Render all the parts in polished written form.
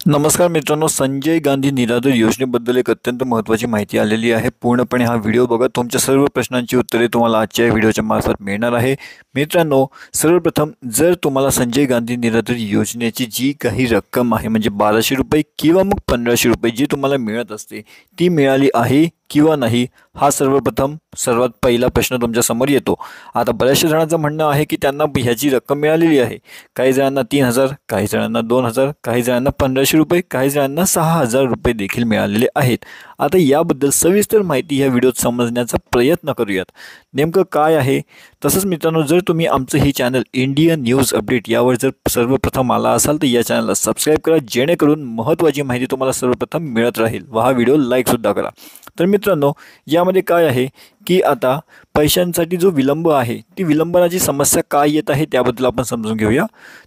नमस्कार मित्रांनो, संजय गांधी निराधार योजनेबद्दल एक अत्यंत महत्त्वाची माहिती आलेली आहे। पूर्णपणे हा व्हिडिओ बघा, तुमच्या सर्व प्रश्नांची उत्तरे तुम्हाला आजच्या व्हिडिओच्या मार्फत मिळणार आहे। मित्रांनो, सर्वप्रथम जर तुम्हाला संजय गांधी निराधार योजनेची जी काही रक्कम आहे म्हणजे 1200 रुपये किंवा मग 1500 रुपये जी तुम्हाला मिळत असते ती मिळाली आहे किंवा नाही, हा सर्वप्रथम सर्वात पहिला प्रश्न तुमच्या समोर येतो। आता बऱ्याचशा जणांचं म्हणणं आहे की त्यांना ह्याची रक्कम मिळालेली आहे। काही जणांना 3000, काही जणांना 2000, काही जणांना 1500 रुपये, काही जणांना 6000 रुपये देखील मिळालेले आहेत। आता याबद्दल सविस्तर माहिती या व्हिडिओत समजण्याचा प्रयत्न करूयात। नेमकं काय आहे? तसंच मित्रांनो, जर तुम्ही आमचं ही चॅनल इंडियन न्यूज अपडेट यावर जर सर्वप्रथम आला असाल तर या चॅनलला सबस्क्राईब करा, जेणेकरून महत्त्वाची माहिती तुम्हाला सर्वप्रथम मिळत राहील व हा व्हिडिओ लाईकसुद्धा करा। तर मित्रांनो, यामध्ये काय आहे की आता पैशांसाठी जो विलंब आहे ती विलंबनाची समस्या काय येत आहे त्याबद्दल आपण समजून घेऊया।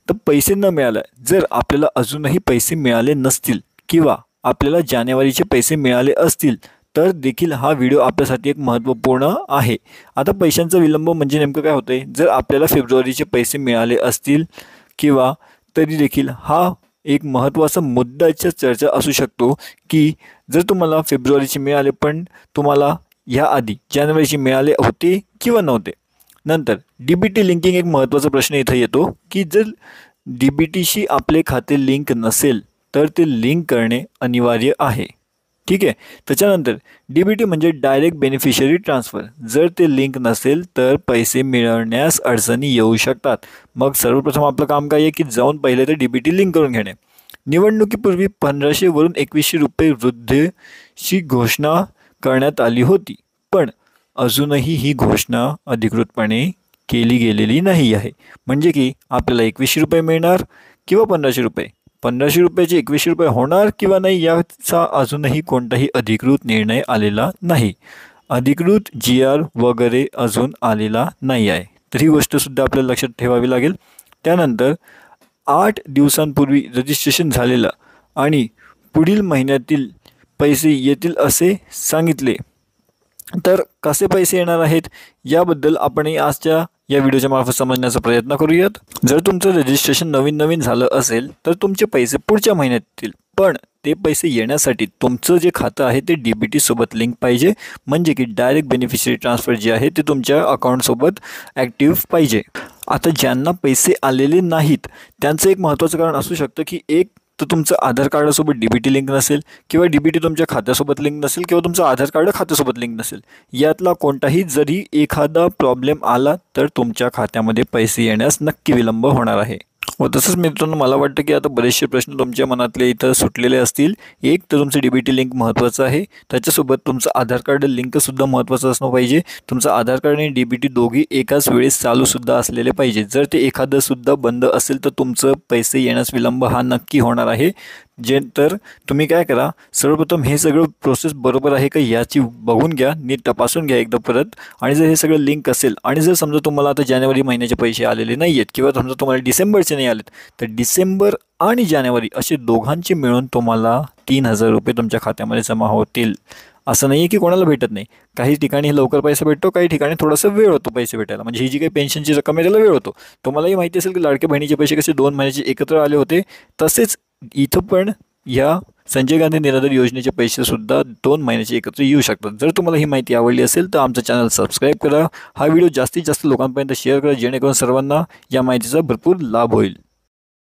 तर पैसे न मिळाले, जर आपल्याला अजूनही पैसे मिळाले नसतील किंवा आपल्याला जानेवारीचे पैसे मिळाले असतील तर देखील हा व्हिडिओ आपल्यासाठी एक महत्त्वपूर्ण आहे। आता पैशांचा विलंब म्हणजे नेमकं काय होतंय, जर आपल्याला फेब्रुवारीचे पैसे मिळाले असतील किंवा तरी देखील हा एक महत्त्वाचा मुद्द्याची चर्चा असू शकतो की जर तुम्हाला फेब्रुवारीचे मिळाले पण तुम्हाला याआधी जानेवारीचे मिळाले होते किंवा नव्हते। नंतर डीबीटी लिंकिंग एक महत्त्वाचा प्रश्न इथे येतो की जर डीबीटीशी आपले खाते लिंक नसेल तर ते लिंक करणे अनिवार्य आहे। ठीक आहे। त्याच्यानंतर डीबीटी म्हणजे डायरेक्ट बेनिफिशियरी ट्रान्सफर, जर ते लिंक नसेल तर पैसे मिळवण्यास अडचणी येऊ शकतात। मग सर्वप्रथम आपलं काम काय आहे की जाऊन पहिले तर डीबीटी लिंक करून घेणे। निवडणुकीपूर्वी 1500 वरून 2100 रुपये वृद्धीची घोषणा करण्यात आली होती, पण अजूनही ही घोषणा अधिकृतपणे केली गेलेली नाही आहे। म्हणजे की आपल्याला 2100 रुपये मिळणार किंवा 1500 रुपये, 1500 रुपयाचे 2100 रुपये होणार किंवा नाही याचा अजूनही कोणताही अधिकृत निर्णय आलेला नाही। अधिकृत GR वगैरे अजून आलेला नाही आहे, तर ही गोष्टसुद्धा आपल्याला लक्षात ठेवावी लागेल। त्यानंतर 8 दिवसांपूर्वी रजिस्ट्रेशन झालेलं आणि पुढील महिन्यातील पैसे येतील असे सांगितले, तर कसे पैसे येणार आहेत याबद्दल आपण आजच्या या व्हिडिओच्या मार्फत समजण्याचा प्रयत्न करूयात। जर तुमचं रजिस्ट्रेशन नवीन झालं असेल तर तुमचे पैसे पुढच्या महिन्यात येतील, पण ते पैसे येण्यासाठी तुमचं जे खातं आहे ते डीबीटी सोबत लिंक पाहिजे, म्हणजे की डायरेक्ट बेनिफिशियरी ट्रान्सफर जे आहे ते तुमच्या अकाउंटसोबत ॲक्टिव्ह पाहिजे। आता ज्यांना पैसे आलेले नाहीत त्यांचं एक महत्त्वाचं कारण असू शकतं की एक तर तुमचं आधार कार्डासोबत डीबीटी लिंक नसेल किंवा डीबीटी तुमच्या खात्यासोबत लिंक नसेल किंवा तुमचं आधार कार्ड खात्यासोबत लिंक नसेल। यातला कोणताही जरी एखादा प्रॉब्लेम आला तर तुमच्या खात्यामध्ये पैसे येण्यास नक्की विलंब होणार आहे। व तसंच मित्रांनो, मला वाटतं की आता बरेचसे प्रश्न तुमच्या मनातले इथं सुटलेले असतील। एक तर तुमचं डीबीटी लिंक महत्त्वाचं आहे, त्याच्यासोबत तुमचं आधार कार्ड लिंकसुद्धा महत्त्वाचं असणं पाहिजे। तुमचं आधार कार्ड आणि डीबीटी दोघी एकाच वेळेस चालूसुद्धा असलेले पाहिजे। जर ते एखादंसुद्धा बंद असेल तर तुमचं पैसे येण्यास विलंब हा नक्की होणार आहे। तर तुम्ही काय करा, सर्वप्रथम हे सगळं प्रोसेस बरोबर आहे का याची बघून घ्या, नीट तपासून घ्या एकदा परत। आणि जर हे सगळं लिंक असेल आणि जर समजा तुम्हाला आता जानेवारी महिन्याचे पैसे आलेले नाही आहेत किंवा समजा तुम्हाला डिसेंबरचे नाही आलेत, तर डिसेंबर आणि जानेवारी असे दोघांचे मिळून तुम्हाला 3000 रुपये तुमच्या खात्यामध्ये जमा होतील। असं नाही आहे की कोणाला भेटत नाही, काही ठिकाणी लवकर पैसा भेटतो, काही ठिकाणी थोडासा वेळ होतो पैसे भेटायला। म्हणजे ही जी काही पेन्शनची रक्कम आहे त्याला वेळ होतो। तुम्हालाही माहिती असेल की लाडक्या बहिणीचे पैसे कसे 2 महिन्याचे एकत्र आले होते, तसेच इथं पण या संजय गांधी निराधार योजनेचे पैसेसुद्धा 2 महिन्याचे एकत्र येऊ शकतात। जर तुम्हाला ही माहिती आवडली असेल तर आमचं चॅनल सबस्क्राईब करा, हा व्हिडिओ जास्तीत जास्त लोकांपर्यंत शेअर करा, जेणेकरून सर्वांना या माहितीचा भरपूर लाभ होईल।